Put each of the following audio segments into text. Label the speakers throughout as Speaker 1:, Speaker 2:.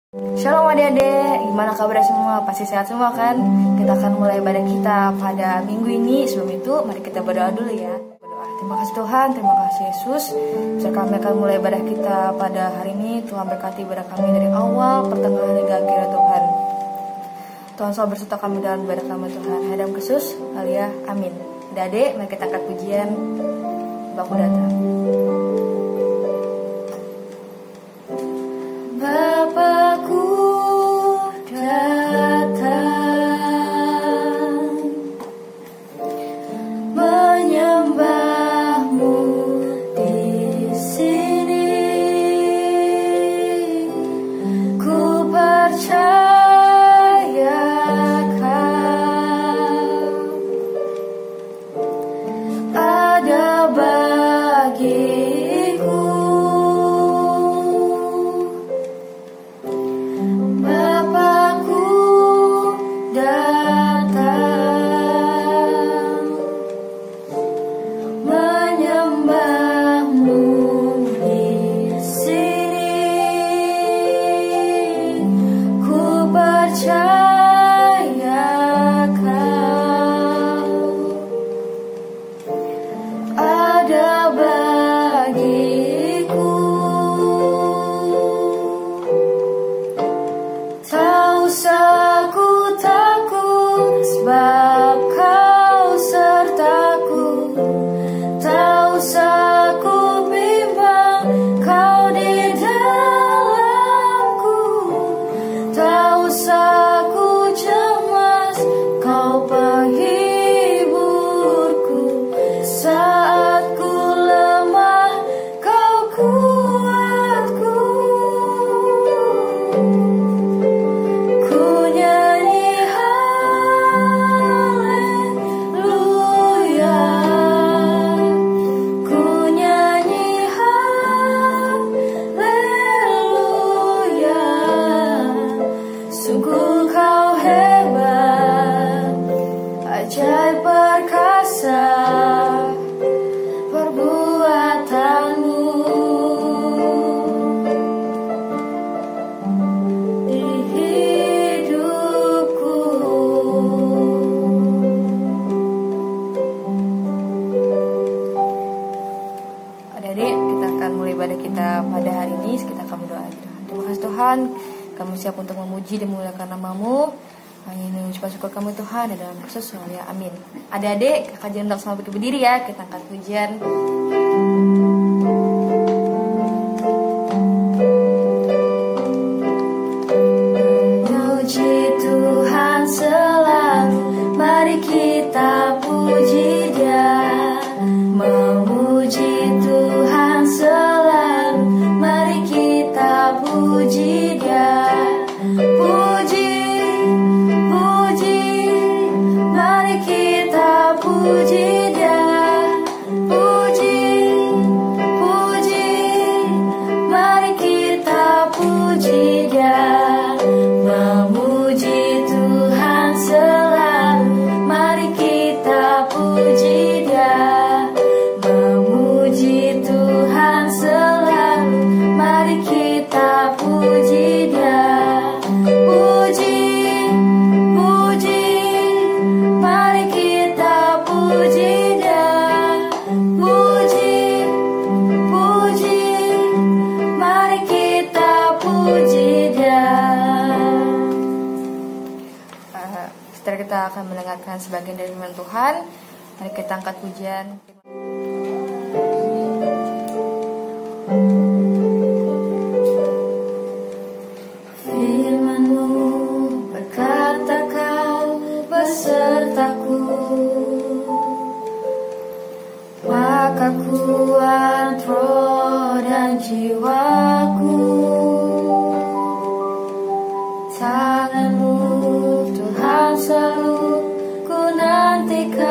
Speaker 1: Shalom adik-adik, gimana kabar semua? Pasti sehat semua kan? Kita akan mulai ibadah kita pada minggu ini. Sebelum itu, mari kita berdoa dulu ya. Berdoa. Terima kasih Tuhan, terima kasih Yesus. Bisa kami akan mulai ibadah kita pada hari ini. Tuhan berkati ibadah kami dari awal, pertengahan hingga akhir Tuhan. Tuhan selalu berserta kami dalam ibadah kami Tuhan. Hadam Yesus, Alia, amin. Adik-adik, mari kita angkat pujian Baku datang. Bapakku datang menyembahmu di sini, ku percaya kau ada bagiku. Kami siap untuk memuji dan memuliakan nama-Mu. Kami mengucapkan syukur kami Tuhan dalam Yesus, amin. Adik-adik, kakak jangan sama berdiri ya. Kita angkat pujian. Puji Tuhan selalu, mari kita puji Dia. Memuji Tuhan selalu, mari kita puji Dia. Puji, puji, mari kita puji Dia. Puji, puji, mari kita puji Dia. Memuji Tuhan selalu, mari kita puji Dia. Memuji Tuhan selalu, mari kita puji Dia. Puji, puji, mari kita puji Dia. Puji, puji, mari kita puji Dia. Setelah kita akan mendengarkan sebagian dari firman Tuhan, mari kita angkat pujian. Firman-Mu berkata Kau besertaku, maka kuat roh dan jiwaku. Tangan-Mu Tuhan selalu ku nantikan,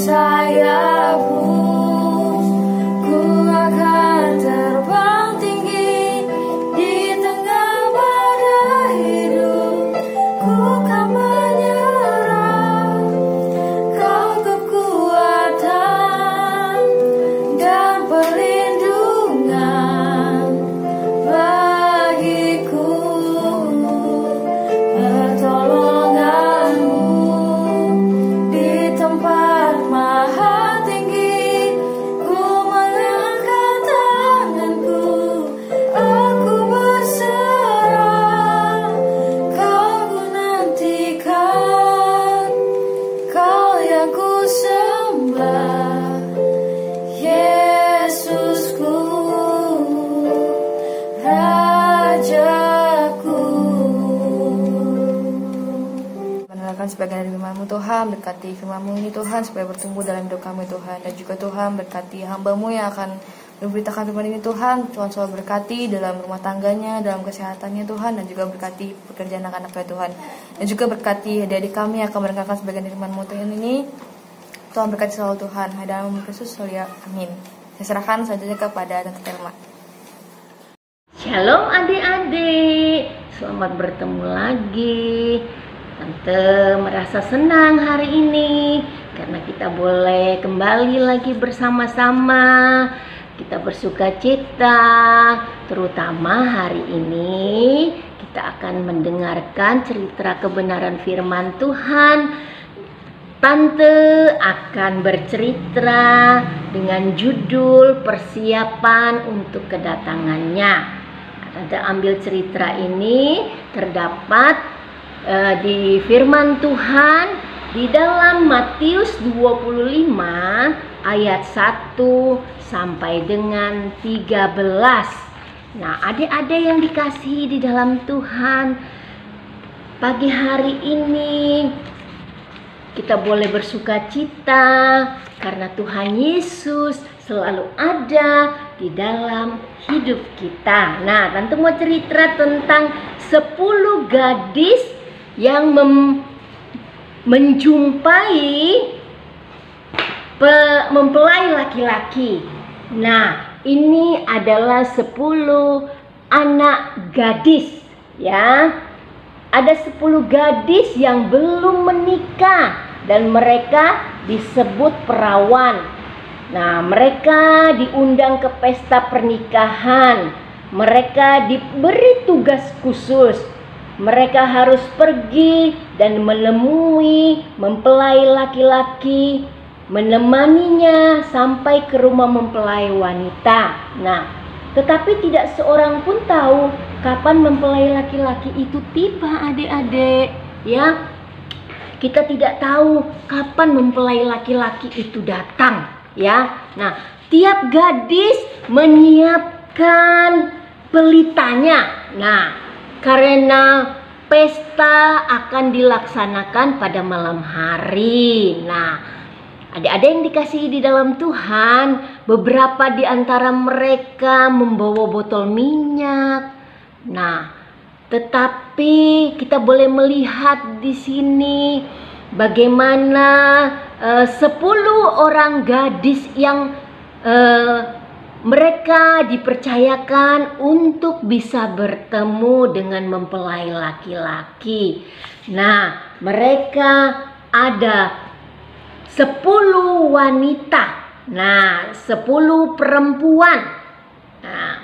Speaker 1: sayapmu, ku akan terbang tinggi di tengah badai hidup. Ku kan menyerah, kau kekuatan dan perlindungan bagiku. Pertolonganmu di tempat maha tinggi, ku mengangkat tanganku, aku berserah. Kau ku nantikan, kau yang ku sembah, Yesusku, Rajaku. Mendengarkan sebagian dari firman-Mu Tuhan, berkati firman-Mu ini Tuhan supaya bertumbuh dalam hidup kami Tuhan. Dan juga Tuhan berkati hamba-Mu yang akan memberitakan firman ini Tuhan. Tuhan selalu berkati dalam rumah tangganya, dalam kesehatannya Tuhan. Dan juga berkati pekerjaan anak-anaknya Tuhan. Dan juga berkati adik-adik kami yang akan mendengarkan sebagian dari firman-Mu Tuhan ini. Tuhan berkati selalu Tuhan. Dalam nama Yesus, ya, amin. Saya serahkan selanjutnya kepada Tante Telma.
Speaker 2: Shalom adik-adik, selamat bertemu lagi. Tante merasa senang hari ini karena kita boleh kembali lagi bersama-sama. Kita bersuka cita, terutama hari ini kita akan mendengarkan cerita kebenaran firman Tuhan. Tante akan bercerita dengan judul persiapan untuk kedatangannya. Tante ambil cerita ini terdapat di firman Tuhan di dalam Matius 25 ayat 1 sampai dengan 13. Nah, adik-adik yang dikasihi di dalam Tuhan, pagi hari ini kita boleh bersuka cita karena Tuhan Yesus selalu ada di dalam hidup kita. Nah, Tante mau cerita tentang 10 gadis yang menjumpai mempelai laki-laki. Nah, ini adalah 10 anak gadis, ya. Ada 10 gadis yang belum menikah dan mereka disebut perawan. Nah, mereka diundang ke pesta pernikahan. Mereka diberi tugas khusus. Mereka harus pergi dan menemui mempelai laki-laki, menemaninya sampai ke rumah mempelai wanita. Nah, tetapi tidak seorang pun tahu kapan mempelai laki-laki itu tiba, adik-adik, ya. Kita tidak tahu kapan mempelai laki-laki itu datang, ya. Nah, tiap gadis menyiapkan pelitanya. Nah, karena pesta akan dilaksanakan pada malam hari. Nah, adik-adik yang dikasihi di dalam Tuhan, beberapa di antara mereka membawa botol minyak. Nah, tetapi kita boleh melihat di sini bagaimana 10 orang gadis yang mereka dipercayakan untuk bisa bertemu dengan mempelai laki-laki. Nah, mereka ada 10 wanita. Nah, 10 perempuan. Nah,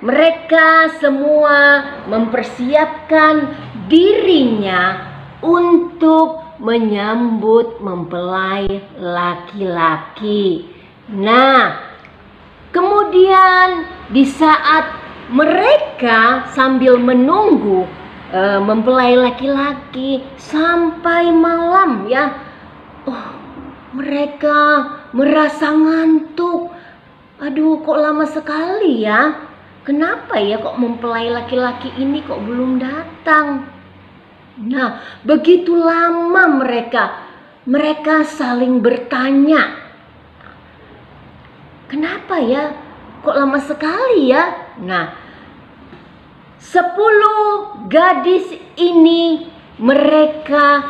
Speaker 2: mereka semua mempersiapkan dirinya untuk menyambut mempelai laki-laki. Nah, kemudian di saat mereka sambil menunggu mempelai laki-laki sampai malam, ya, mereka merasa ngantuk. Aduh, kok lama sekali ya? Kenapa ya kok mempelai laki-laki ini kok belum datang? Nah, begitu lama mereka saling bertanya. Kenapa ya? Kok lama sekali ya? Nah, 10 gadis ini mereka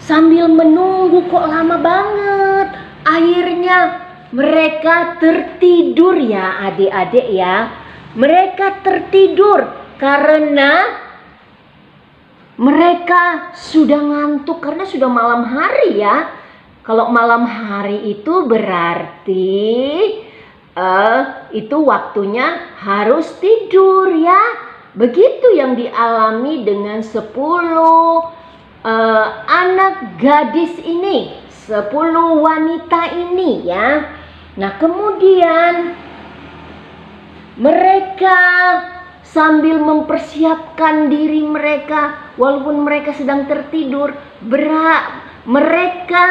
Speaker 2: sambil menunggu kok lama banget. Akhirnya mereka tertidur ya adik-adik ya. Mereka tertidur karena mereka sudah ngantuk karena sudah malam hari ya. Kalau malam hari itu berarti itu waktunya harus tidur ya. Begitu yang dialami dengan 10 anak gadis ini, 10 wanita ini ya. Nah kemudian mereka sambil mempersiapkan diri mereka, walaupun mereka sedang tertidur, mereka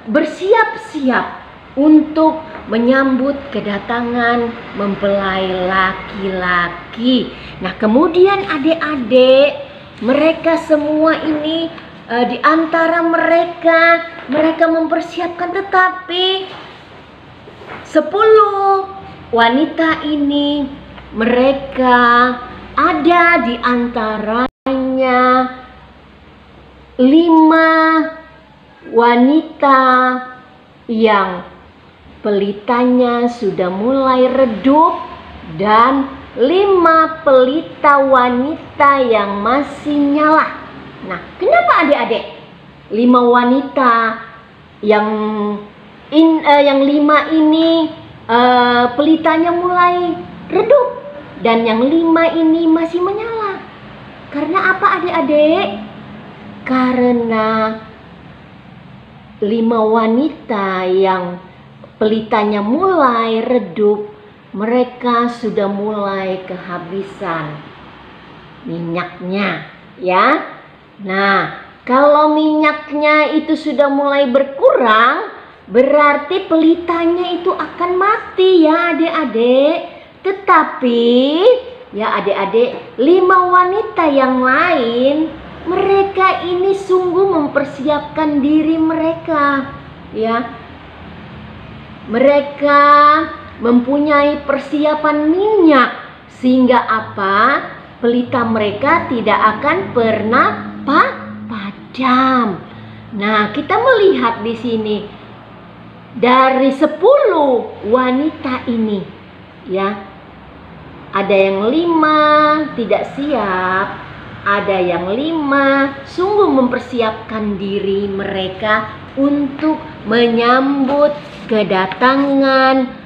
Speaker 2: bersiap-siap untuk menyambut kedatangan mempelai laki-laki. Nah kemudian adik-adik, mereka semua ini di antara mereka mempersiapkan, tetapi 10 wanita ini mereka ada di antaranya 5 wanita yang pelitanya sudah mulai redup dan 5 pelita wanita yang masih nyala. Nah, kenapa adik-adik 5 wanita yang 5 ini pelitanya mulai redup dan yang 5 ini masih menyala? Karena apa adik-adik? Karena 5 wanita yang pelitanya mulai redup, mereka sudah mulai kehabisan minyaknya ya. Nah, kalau minyaknya itu sudah mulai berkurang, berarti pelitanya itu akan mati ya adik-adik. Tetapi ya adik-adik, 5 wanita yang lain, mereka ini sungguh mempersiapkan diri mereka ya. Mereka mempunyai persiapan minyak sehingga apa? Pelita mereka tidak akan pernah padam. Nah, kita melihat di sini dari 10 wanita ini ya, ada yang 5 tidak siap, ada yang 5 sungguh mempersiapkan diri mereka untuk menyambut kedatangan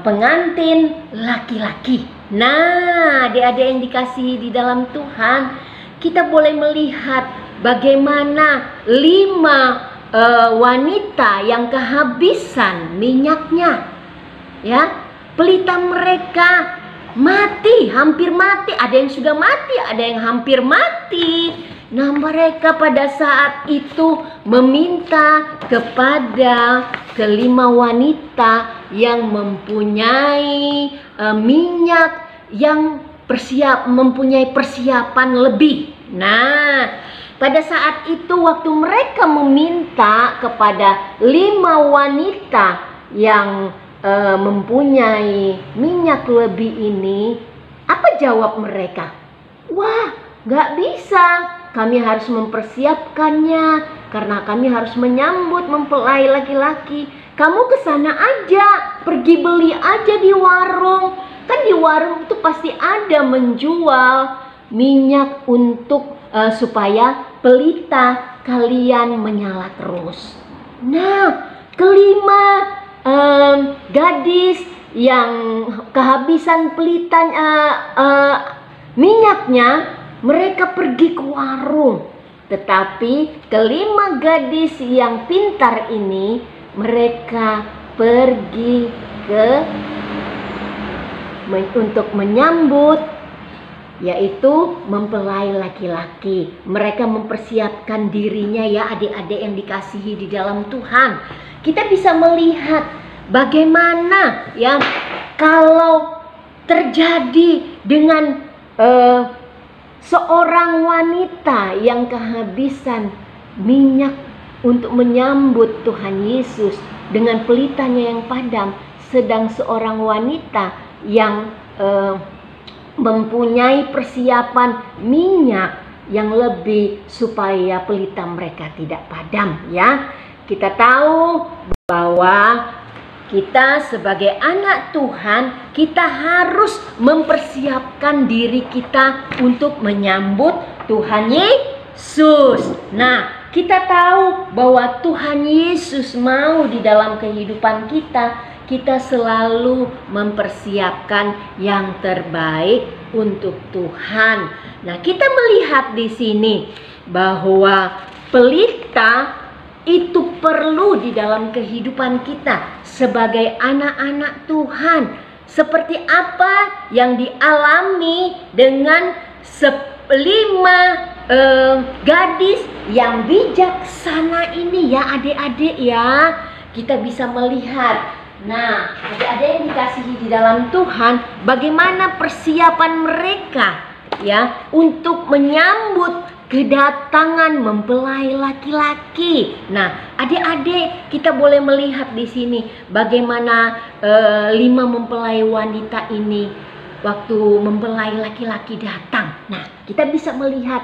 Speaker 2: pengantin laki-laki. Nah, adik-adik yang dikasihi di dalam Tuhan, kita boleh melihat bagaimana 5 wanita yang kehabisan minyaknya ya. Pelita mereka mati, hampir mati. Ada yang sudah mati, ada yang hampir mati. Nah, mereka pada saat itu meminta kepada ke-5 wanita yang mempunyai minyak yang mempunyai persiapan lebih. Nah, pada saat itu waktu mereka meminta kepada 5 wanita yang mempunyai minyak lebih ini, apa jawab mereka? Wah, gak bisa, kami harus mempersiapkannya karena kami harus menyambut mempelai laki-laki. Kamu ke sana aja, pergi beli aja di warung. Kan di warung itu pasti ada menjual minyak untuk supaya pelita kalian menyala terus. Nah, ke-5 gadis yang kehabisan minyaknya, mereka pergi ke warung. Tetapi ke-5 gadis yang pintar ini, mereka pergi untuk menyambut, yaitu mempelai laki-laki. Mereka mempersiapkan dirinya ya adik-adik yang dikasihi di dalam Tuhan. Kita bisa melihat bagaimana ya kalau terjadi dengan seorang wanita yang kehabisan minyak untuk menyambut Tuhan Yesus dengan pelitanya yang padam, sedang seorang wanita yang mempunyai persiapan minyak yang lebih supaya pelita mereka tidak padam ya. Kita tahu bahwa kita sebagai anak Tuhan, kita harus mempersiapkan diri kita untuk menyambut Tuhan Yesus. Nah, kita tahu bahwa Tuhan Yesus mau di dalam kehidupan kita selalu mempersiapkan yang terbaik untuk Tuhan. Nah, kita melihat di sini bahwa pelita itu perlu di dalam kehidupan kita sebagai anak-anak Tuhan. Seperti apa yang dialami dengan 5 gadis yang bijaksana ini ya adik-adik ya. Kita bisa melihat. Nah, adik-adik yang dikasihi di dalam Tuhan, bagaimana persiapan mereka ya untuk menyambut kedatangan mempelai laki-laki. Nah, adik-adik kita boleh melihat di sini bagaimana 5 mempelai wanita ini waktu mempelai laki-laki datang. Nah, kita bisa melihat,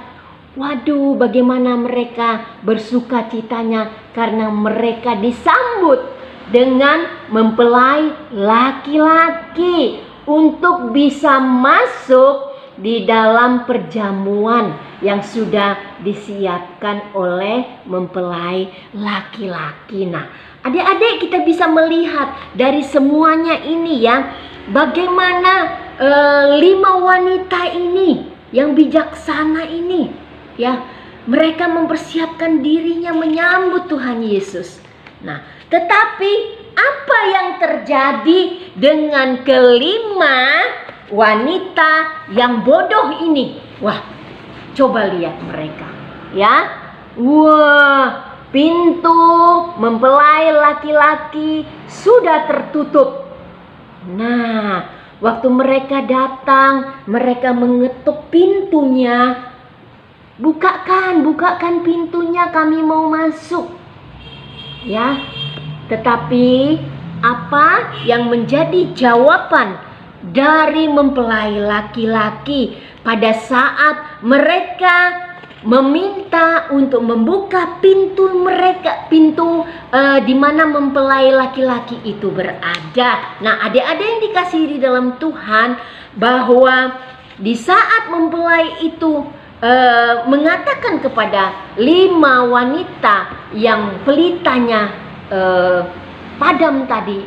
Speaker 2: waduh, bagaimana mereka bersuka citanya karena mereka disambut dengan mempelai laki-laki untuk bisa masuk di dalam perjamuan yang sudah disiapkan oleh mempelai laki-laki. Nah, adik-adik kita bisa melihat dari semuanya ini ya, bagaimana 5 wanita ini yang bijaksana ini ya, mereka mempersiapkan dirinya menyambut Tuhan Yesus. Nah, tetapi apa yang terjadi dengan kelima wanita yang bodoh ini? Wah, coba lihat mereka ya. Wah, pintu mempelai laki-laki sudah tertutup. Nah, waktu mereka datang, mereka mengetuk pintunya. Bukakan pintunya, kami mau masuk. Ya, tetapi apa yang menjadi jawaban dari mempelai laki-laki pada saat mereka meminta untuk membuka pintu mereka, di mana mempelai laki-laki itu berada? Nah, adik-adik yang dikasihi di dalam Tuhan, bahwa di saat mempelai itu mengatakan kepada 5 wanita yang pelitanya padam tadi,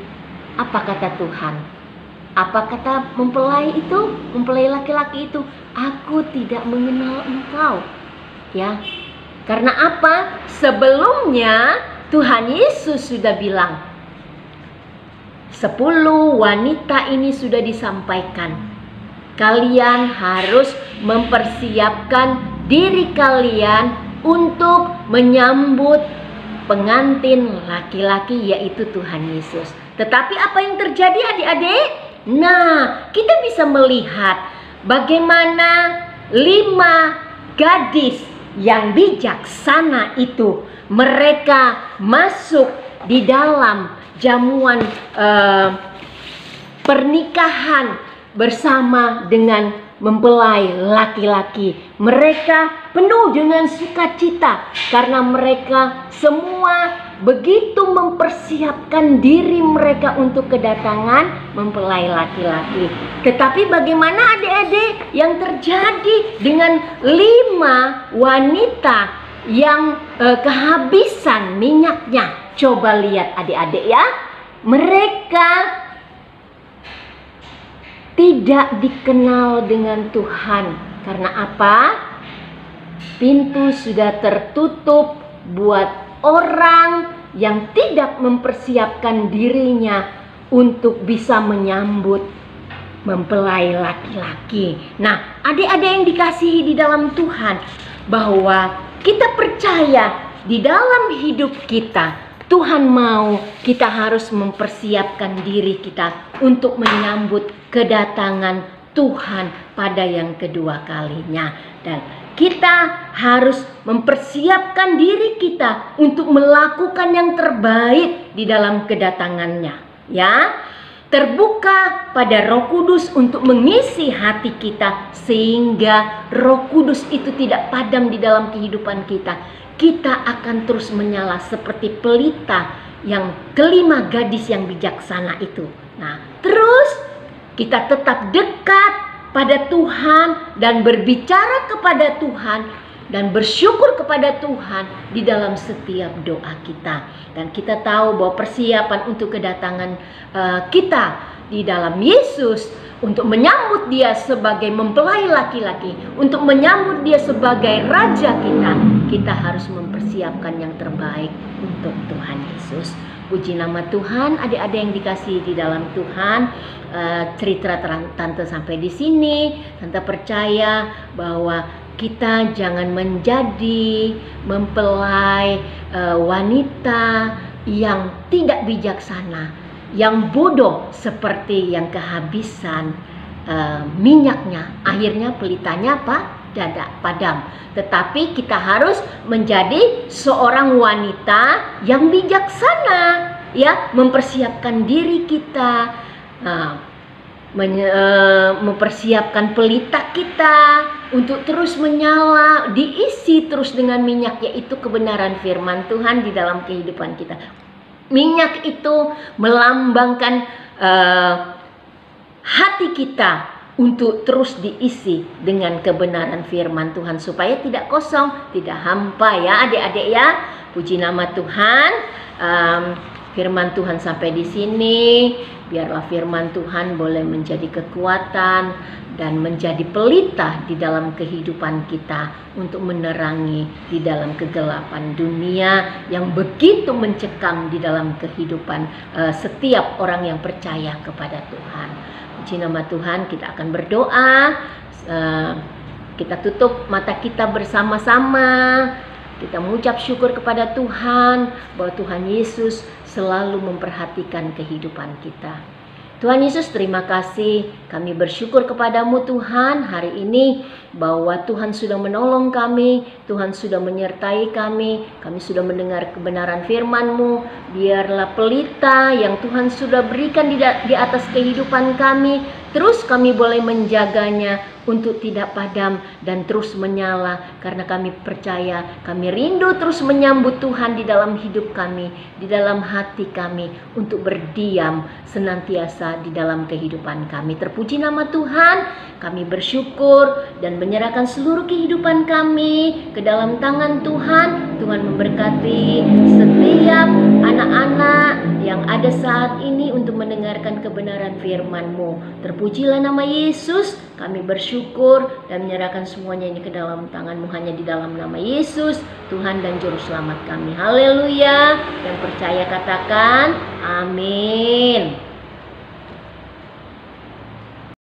Speaker 2: apa kata Tuhan? Apa kata mempelai itu? Mempelai laki-laki itu, aku tidak mengenal engkau. Ya, karena apa? Sebelumnya Tuhan Yesus sudah bilang, 10 wanita ini sudah disampaikan. Kalian harus mempersiapkan diri kalian untuk menyambut pengantin laki-laki, yaitu Tuhan Yesus. Tetapi apa yang terjadi adik-adik? Nah, kita bisa melihat bagaimana 5 gadis yang bijaksana itu, mereka masuk di dalam jamuan pernikahan bersama dengan mempelai laki-laki. Mereka penuh dengan sukacita karena mereka semua begitu mempersiapkan diri mereka untuk kedatangan mempelai laki-laki. Tetapi bagaimana adik-adik yang terjadi dengan 5 wanita yang kehabisan minyaknya? Coba lihat adik-adik ya. Mereka tidak dikenal dengan Tuhan. Karena apa? Pintu sudah tertutup buat orang yang tidak mempersiapkan dirinya untuk bisa menyambut mempelai laki-laki. Nah, adik-adik yang dikasihi di dalam Tuhan, bahwa kita percaya di dalam hidup kita, Tuhan mau kita harus mempersiapkan diri kita untuk menyambut kedatangan Tuhan pada yang kedua kalinya. Dan kita harus mempersiapkan diri kita untuk melakukan yang terbaik di dalam kedatangannya. Ya, terbuka pada Roh Kudus untuk mengisi hati kita, sehingga Roh Kudus itu tidak padam di dalam kehidupan kita. Kita akan terus menyala seperti pelita yang kelima gadis yang bijaksana itu. Nah, terus kita tetap dekat pada Tuhan dan berbicara kepada Tuhan dan bersyukur kepada Tuhan di dalam setiap doa kita. Dan kita tahu bahwa persiapan untuk kedatangan kita di dalam Yesus, untuk menyambut Dia sebagai mempelai laki-laki, untuk menyambut Dia sebagai Raja kita harus mempersiapkan yang terbaik untuk Tuhan Yesus. Puji nama Tuhan, adik-adik yang dikasihi di dalam Tuhan. Cerita Tante sampai di sini. Tante percaya bahwa kita jangan menjadi mempelai wanita yang tidak bijaksana, yang bodoh, seperti yang kehabisan minyaknya. Akhirnya pelitanya padam. Tetapi kita harus menjadi seorang wanita yang bijaksana, ya, mempersiapkan diri kita, mempersiapkan pelita kita untuk terus menyala, diisi terus dengan minyak, yaitu kebenaran firman Tuhan di dalam kehidupan kita. Minyak itu melambangkan hati kita untuk terus diisi dengan kebenaran firman Tuhan, supaya tidak kosong, tidak hampa, ya adik-adik ya. Puji nama Tuhan. Firman Tuhan sampai di sini. Biarlah firman Tuhan boleh menjadi kekuatan dan menjadi pelita di dalam kehidupan kita untuk menerangi di dalam kegelapan dunia yang begitu mencekam di dalam kehidupan setiap orang yang percaya kepada Tuhan. Puji nama Tuhan, kita akan berdoa. Kita tutup mata kita bersama-sama. Kita mengucap syukur kepada Tuhan bahwa Tuhan Yesus selalu memperhatikan kehidupan kita. Tuhan Yesus, terima kasih. Kami bersyukur kepadamu Tuhan hari ini bahwa Tuhan sudah menolong kami, Tuhan sudah menyertai kami sudah mendengar kebenaran firman-Mu. Biarlah pelita yang Tuhan sudah berikan di atas kehidupan kami, terus kami boleh menjaganya untuk tidak padam dan terus menyala, karena kami percaya, kami rindu terus menyambut Tuhan di dalam hidup kami, di dalam hati kami, untuk berdiam senantiasa di dalam kehidupan kami. Terpuji nama Tuhan, kami bersyukur dan menyerahkan seluruh kehidupan kami ke dalam tangan Tuhan. Tuhan memberkati setiap anak-anak yang ada saat ini untuk mendengarkan kebenaran firman-Mu. Terpujilah nama Yesus. Kami bersyukur dan menyerahkan semuanya ini ke dalam tangan-Mu, hanya di dalam nama Yesus, Tuhan dan Juru Selamat kami. Haleluya. Yang percaya katakan amin.